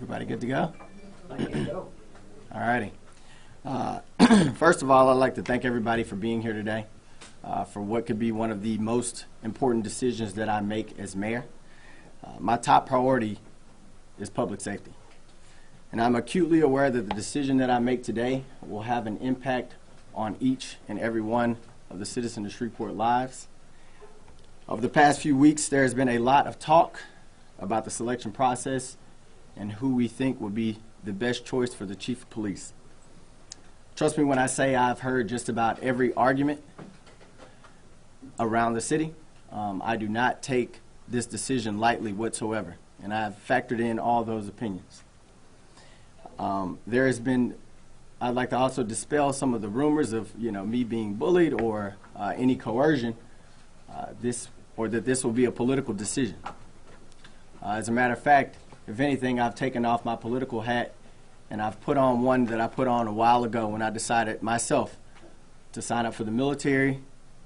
Everybody good to go? All righty. First of all, I'd like to thank everybody for being here today for what could be one of the most important decisions that I make as mayor. My top priority is public safety. And I'm acutely aware that the decision that I make today will have an impact on each and every one of the citizens of Shreveport lives. Over the past few weeks, there has been a lot of talk about the selection process and who we think would be the best choice for the chief of police. Trust me when I say I've heard just about every argument around the city. I do not take this decision lightly whatsoever, and I have factored in all those opinions. There has been, I'd like to also dispel some of the rumors of, me being bullied or any coercion, that this will be a political decision. As a matter of fact, if anything, I've taken off my political hat and I've put on one that I put on a while ago when I decided myself to sign up for the military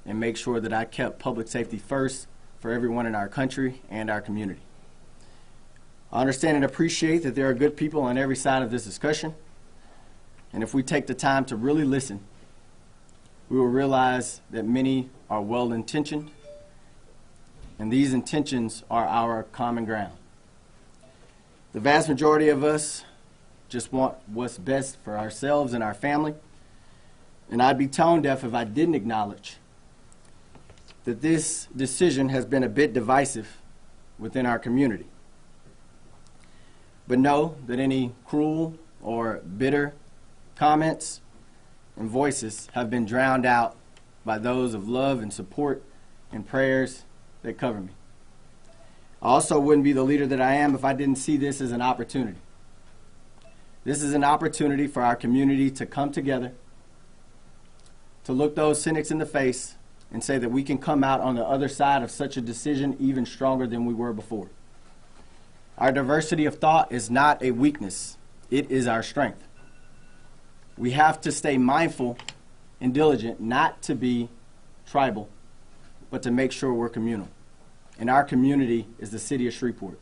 and make sure that I kept public safety first for everyone in our country and our community. I understand and appreciate that there are good people on every side of this discussion, and if we take the time to really listen, we will realize that many are well-intentioned, and these intentions are our common ground. The vast majority of us just want what's best for ourselves and our family, and I'd be tone deaf if I didn't acknowledge that this decision has been a bit divisive within our community. But know that any cruel or bitter comments and voices have been drowned out by those of love and support and prayers that cover me. I also wouldn't be the leader that I am if I didn't see this as an opportunity. This is an opportunity for our community to come together, to look those cynics in the face and say that we can come out on the other side of such a decision even stronger than we were before. Our diversity of thought is not a weakness. It is our strength. We have to stay mindful and diligent not to be tribal, but to make sure we're communal. And our community is the city of Shreveport.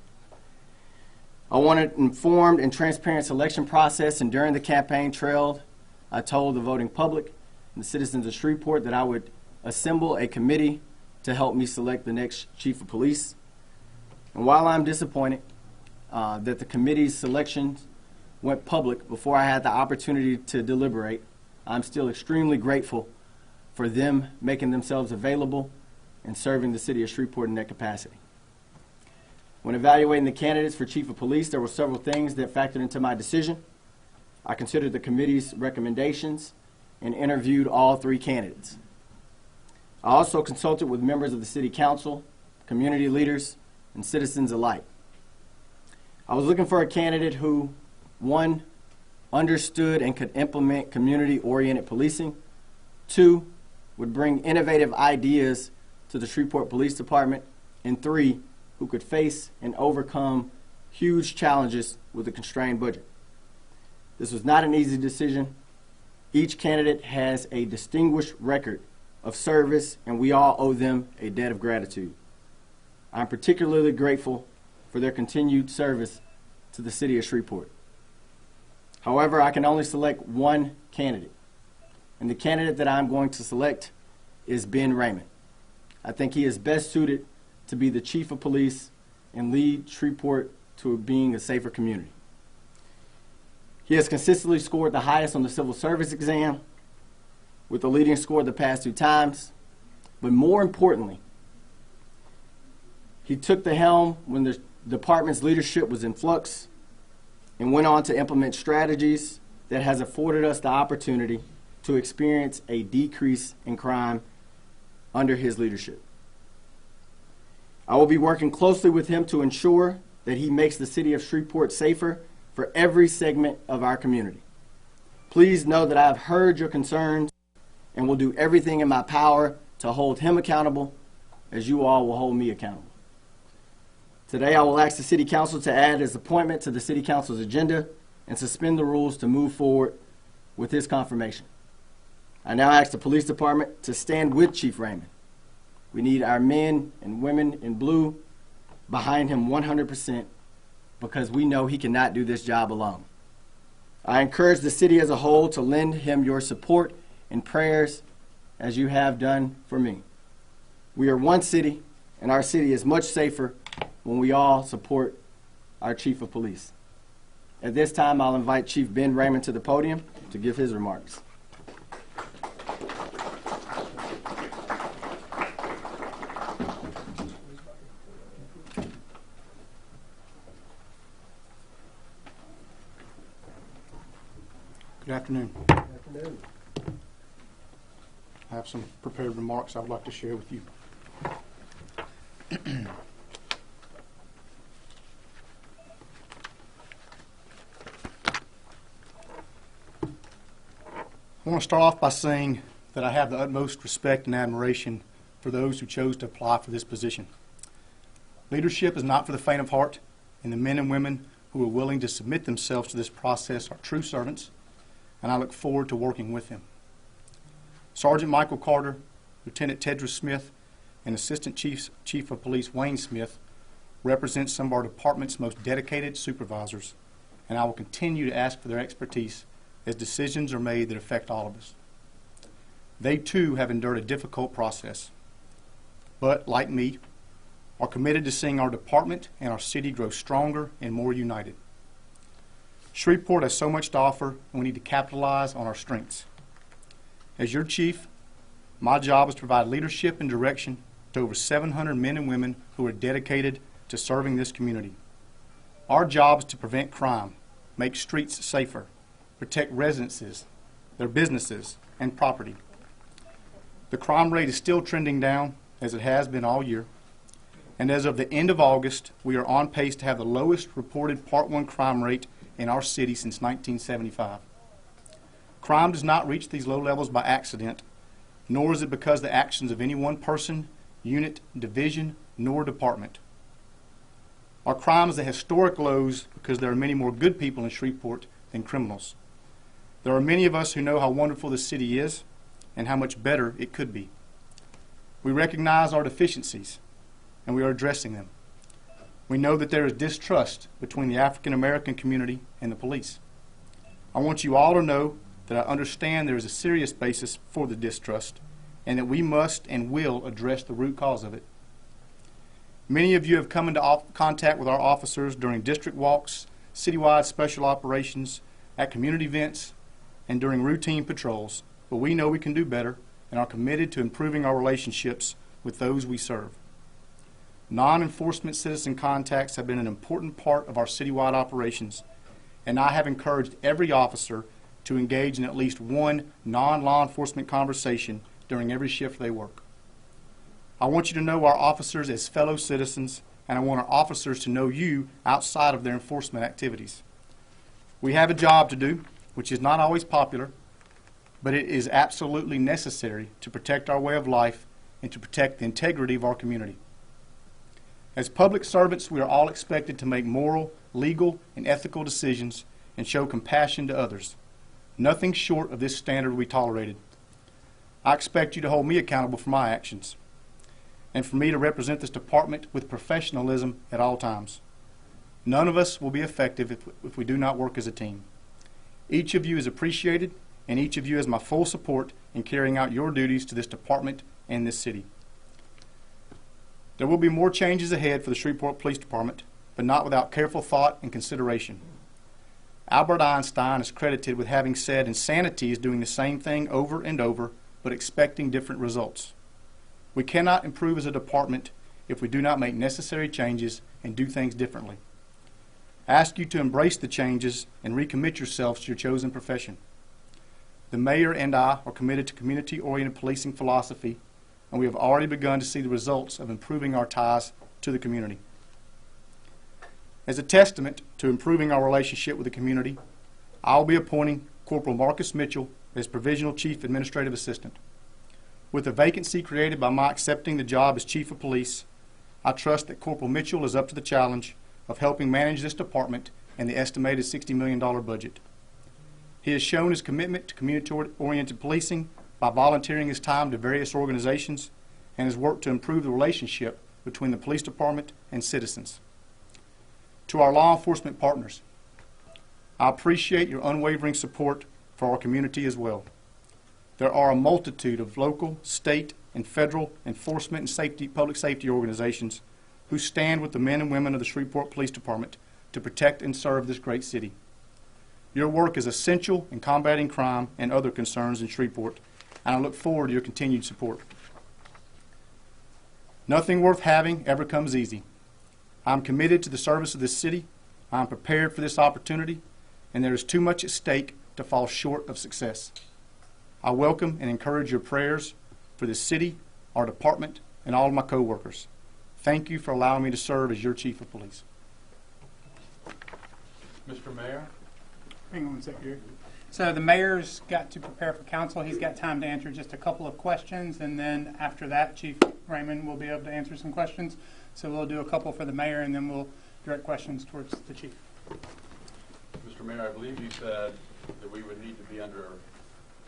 I want an informed and transparent selection process, and during the campaign trail, I told the voting public and the citizens of Shreveport that I would assemble a committee to help me select the next chief of police. And while I'm disappointed that the committee's selections went public before I had the opportunity to deliberate, I'm still extremely grateful for them making themselves available and serving the city of Shreveport in that capacity. When evaluating the candidates for chief of police, there were several things that factored into my decision. I considered the committee's recommendations and interviewed all three candidates. I also consulted with members of the city council, community leaders, and citizens alike. I was looking for a candidate who, one, understood and could implement community-oriented policing, two, would bring innovative ideas to the Shreveport Police Department, and three, who could face and overcome huge challenges with a constrained budget. This was not an easy decision. Each candidate has a distinguished record of service, and we all owe them a debt of gratitude. I'm particularly grateful for their continued service to the city of Shreveport. However, I can only select one candidate, and the candidate that I'm going to select is Ben Raymond. I think he is best suited to be the chief of police and lead Shreveport to being a safer community. He has consistently scored the highest on the civil service exam, with the leading score the past 2 times. But more importantly, he took the helm when the department's leadership was in flux and went on to implement strategies that has afforded us the opportunity to experience a decrease in crime under his leadership. I will be working closely with him to ensure that he makes the city of Shreveport safer for every segment of our community. Please know that I have heard your concerns and will do everything in my power to hold him accountable as you all will hold me accountable. Today, I will ask the City Council to add his appointment to the City Council's agenda and suspend the rules to move forward with his confirmation. I now ask the Police Department to stand with Chief Raymond. We need our men and women in blue behind him 100%, because we know he cannot do this job alone. I encourage the city as a whole to lend him your support and prayers as you have done for me. We are one city, and our city is much safer when we all support our Chief of Police. At this time, I'll invite Chief Ben Raymond to the podium to give his remarks. Good afternoon. Good afternoon. I have some prepared remarks I would like to share with you. I want to start off by saying that I have the utmost respect and admiration for those who chose to apply for this position. Leadership is not for the faint of heart, and the men and women who are willing to submit themselves to this process are true servants, and I look forward to working with them. Sergeant Michael Carter, Lieutenant Tedra Smith, and Assistant Chief of Police Wayne Smith represent some of our department's most dedicated supervisors, and I will continue to ask for their expertise as decisions are made that affect all of us. They too have endured a difficult process, but like me, are committed to seeing our department and our city grow stronger and more united. Shreveport has so much to offer, and we need to capitalize on our strengths. As your chief, my job is to provide leadership and direction to over 700 men and women who are dedicated to serving this community. Our job is to prevent crime, make streets safer, protect residences, their businesses, and property. The crime rate is still trending down, as it has been all year, and as of the end of August, we are on pace to have the lowest reported Part 1 crime rate in our city since 1975. Crime does not reach these low levels by accident, nor is it because of the actions of any one person, unit, division, nor department. Our crime is at historic lows because there are many more good people in Shreveport than criminals. There are many of us who know how wonderful the city is and how much better it could be. We recognize our deficiencies, and we are addressing them. We know that there is distrust between the African American community and the police. I want you all to know that I understand there is a serious basis for the distrust, and that we must and will address the root cause of it. Many of you have come into contact with our officers during district walks, citywide special operations, at community events, and during routine patrols, but we know we can do better and are committed to improving our relationships with those we serve. Non-enforcement citizen contacts have been an important part of our citywide operations, and I have encouraged every officer to engage in at least one non-law enforcement conversation during every shift they work. I want you to know our officers as fellow citizens, and I want our officers to know you outside of their enforcement activities. We have a job to do, which is not always popular, but it is absolutely necessary to protect our way of life and to protect the integrity of our community. As public servants, we are all expected to make moral, legal, and ethical decisions and show compassion to others. Nothing short of this standard will be tolerated. I expect you to hold me accountable for my actions, and for me to represent this department with professionalism at all times. None of us will be effective if we do not work as a team. Each of you is appreciated, and each of you has my full support in carrying out your duties to this department and this city. There will be more changes ahead for the Shreveport Police Department, but not without careful thought and consideration. Albert Einstein is credited with having said insanity is doing the same thing over and over, but expecting different results. We cannot improve as a department if we do not make necessary changes and do things differently. I ask you to embrace the changes and recommit yourselves to your chosen profession. The mayor and I are committed to community-oriented policing philosophy, and we have already begun to see the results of improving our ties to the community. As a testament to improving our relationship with the community, I will be appointing Corporal Marcus Mitchell as Provisional Chief Administrative Assistant. With the vacancy created by my accepting the job as Chief of Police, I trust that Corporal Mitchell is up to the challenge of helping manage this department and the estimated $60 million budget. He has shown his commitment to community-oriented policing by volunteering his time to various organizations and has worked to improve the relationship between the police department and citizens. To our law enforcement partners, I appreciate your unwavering support for our community as well. There are a multitude of local, state, and federal enforcement and public safety organizations who stand with the men and women of the Shreveport Police Department to protect and serve this great city. Your work is essential in combating crime and other concerns in Shreveport, and I look forward to your continued support. Nothing worth having ever comes easy. I'm committed to the service of this city. I'm prepared for this opportunity, and there is too much at stake to fall short of success. I welcome and encourage your prayers for this city, our department, and all of my co-workers. Thank you for allowing me to serve as your Chief of Police. Mr. Mayor? Hang on one second here. So the mayor's got to prepare for council. He's got time to answer just a couple of questions, and then after that, Chief Raymond will be able to answer some questions. So we'll do a couple for the mayor, and then we'll direct questions towards the chief. Mr. Mayor, I believe you said that we would need to be under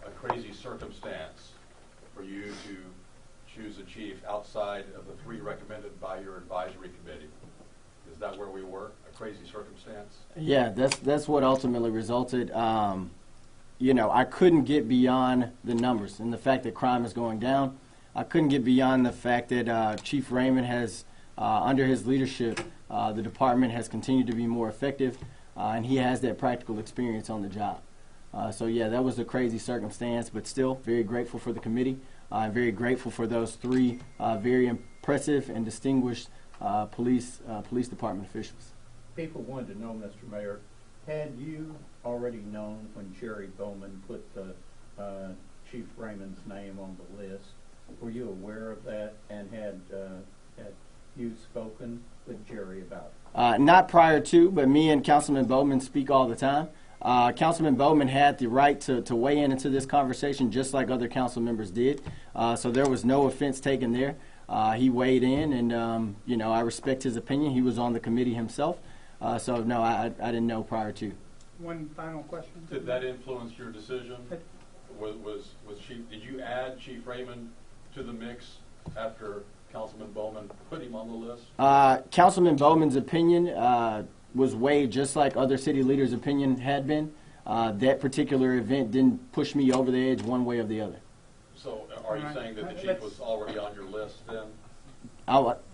a crazy circumstance for you to choose a chief outside of the three recommended by your advisory committee. Is that where we were? A crazy circumstance? Yeah, that's what ultimately resulted. You know, I couldn't get beyond the numbers and the fact that crime is going down. I couldn't get beyond the fact that Chief Raymond has, under his leadership, the department has continued to be more effective, and he has that practical experience on the job. So yeah, that was a crazy circumstance, but still very grateful for the committee. I'm very grateful for those three very impressive and distinguished police department officials. People wanted to know, Mr. Mayor, had you already known when Jerry Bowman put Chief Raymond's name on the list? Were you aware of that, and had you spoken with Jerry about it? Not prior to, but me and Councilman Bowman speak all the time. Councilman Bowman had the right to weigh in into this conversation just like other council members did. So there was no offense taken there. He weighed in, and you know, I respect his opinion. He was on the committee himself. So no, I didn't know prior to. One final question. Did that influence your decision? Did you add Chief Raymond to the mix after Councilman Bowman put him on the list? Councilman Bowman's opinion was weighed just like other city leaders' opinion had been. That particular event didn't push me over the edge one way or the other. So are you saying that the chief was already on your list then?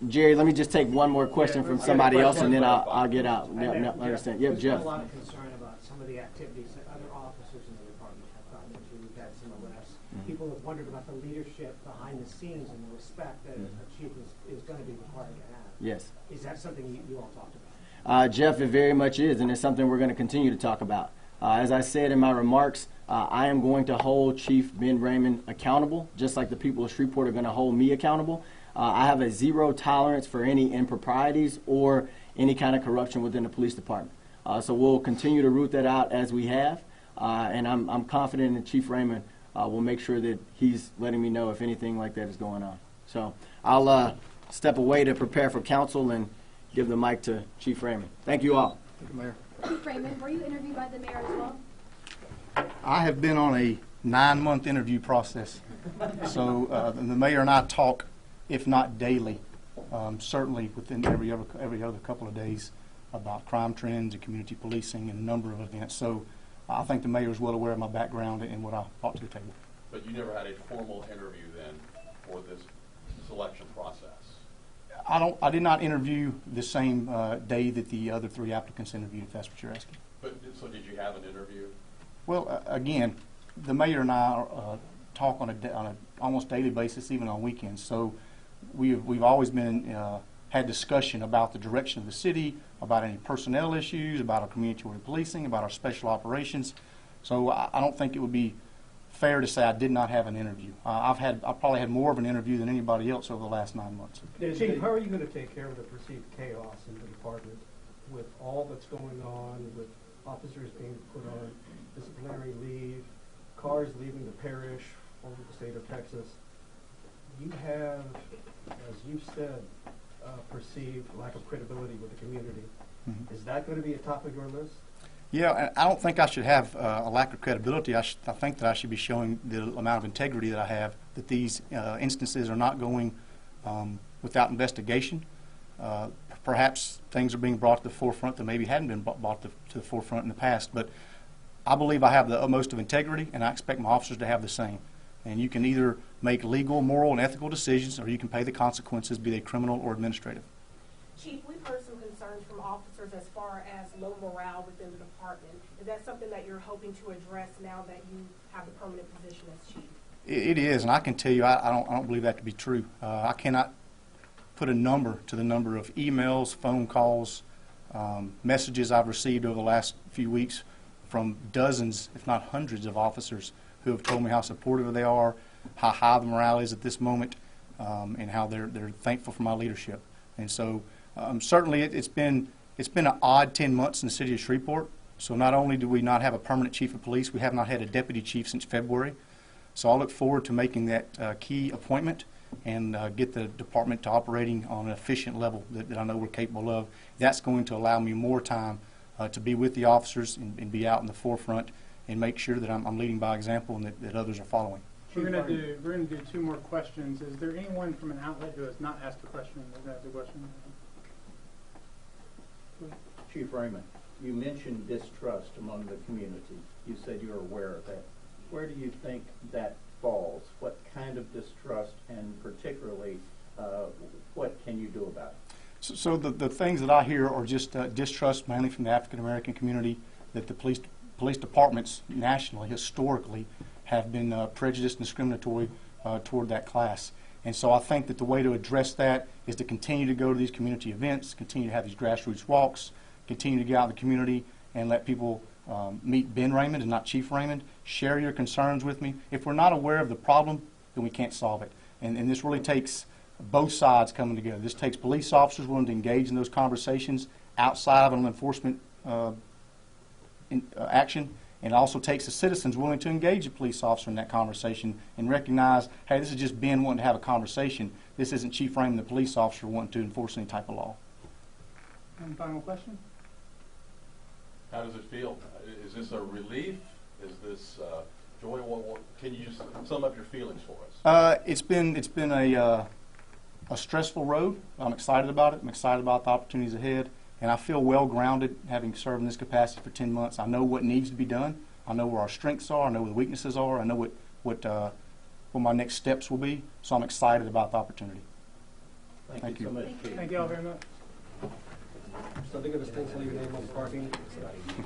Jerry, let me just take one more question from somebody else, and then I'll get out. No, I understand. Yep, There's Jeff. been a lot of concern about some of the activities that other officers in the department have gotten into. We've had some arrests. People have wondered about the leadership behind the scenes and the respect that a chief is going to be required to have. Yes. Is that something you all talked about? Jeff, it very much is, and it's something we're going to continue to talk about. As I said in my remarks, I am going to hold Chief Ben Raymond accountable, just like the people of Shreveport are going to hold me accountable. I have a zero tolerance for any improprieties or any kind of corruption within the police department. So we'll continue to root that out as we have, and I'm confident that Chief Raymond will make sure that he's letting me know if anything like that is going on. So I'll step away to prepare for council and give the mic to Chief Raymond. Thank you all. Thank you, Mayor. Chief Raymond, were you interviewed by the mayor as well? I have been on a 9-month interview process. So the mayor and I talk, if not daily, certainly within every other couple of days, about crime trends and community policing and a number of events. So I think the mayor is well aware of my background and what I brought to the table. But you never had a formal interview then for this selection process? I did not interview the same day that the other three applicants interviewed, if that's what you're asking. But so did you have an interview? Well, again, the mayor and I talk on a almost daily basis, even on weekends. So we've always been had discussion about the direction of the city, about any personnel issues, about our community policing, about our special operations. So I don't think it would be fair to say I did not have an interview. I've probably had more of an interview than anybody else over the last 9 months. Chief, how are you going to take care of the perceived chaos in the department with all that's going on, with officers being put on disciplinary leave, cars leaving the parish over the state of Texas? You have, as you said, perceived lack of credibility with the community. Mm-hmm. Is that going to be a top of your list? Yeah, I don't think I should have a lack of credibility. I think that I should be showing the amount of integrity that I have, that these instances are not going without investigation. Perhaps things are being brought to the forefront that maybe hadn't been brought to the forefront in the past. But I believe I have the utmost of integrity, and I expect my officers to have the same. And you can either make legal, moral, and ethical decisions, or you can pay the consequences, be they criminal or administrative. Chief, we've heard some concerns from officers as far as low morale within the department. Is that something that you're hoping to address now that you have the permanent position as chief? It is, and I can tell you, I don't believe that to be true. I cannot put a number to the number of emails, phone calls, messages I've received over the last few weeks from dozens, if not hundreds, of officers who have told me how supportive they are, how high the morale is at this moment, and how they're thankful for my leadership. And so, certainly, it's been an odd 10 months in the city of Shreveport. So not only do we not have a permanent chief of police, we have not had a deputy chief since February. So I look forward to making that key appointment and get the department to operating on an efficient level that I know we're capable of. That's going to allow me more time to be with the officers and be out in the forefront and make sure that I'm leading by example and that others are following. We're going to do 2 more questions. Is there anyone from an outlet who has not asked a question that has a question? Chief Raymond, you mentioned distrust among the community. You said you're aware of that. Where do you think that falls? What kind of distrust, and particularly, what can you do about it? So the things that I hear are just distrust mainly from the African American community, that the police departments nationally, historically, have been prejudiced and discriminatory toward that class. And so I think that the way to address that is to continue to go to these community events, continue to have these grassroots walks, continue to get out in the community and let people meet Ben Raymond and not Chief Raymond. Share your concerns with me. If we're not aware of the problem, then we can't solve it. And this really takes both sides coming together. This takes police officers willing to engage in those conversations outside of an enforcement action, and it also takes the citizens willing to engage a police officer in that conversation and recognize, hey, this is just Ben wanting to have a conversation. This isn't Chief Raymond, the police officer, wanting to enforce any type of law. And final question? How does it feel? Is this a relief? Is this joy? Can you just sum up your feelings for us? It's been a stressful road. I'm excited about it. I'm excited about the opportunities ahead. And I feel well grounded, having served in this capacity for 10 months. I know what needs to be done. I know where our strengths are. I know where the weaknesses are. I know what my next steps will be. So I'm excited about the opportunity. Thank you so much, Chief. Thank you all very much. So they're going to still leave your name on the parking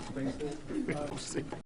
spaces?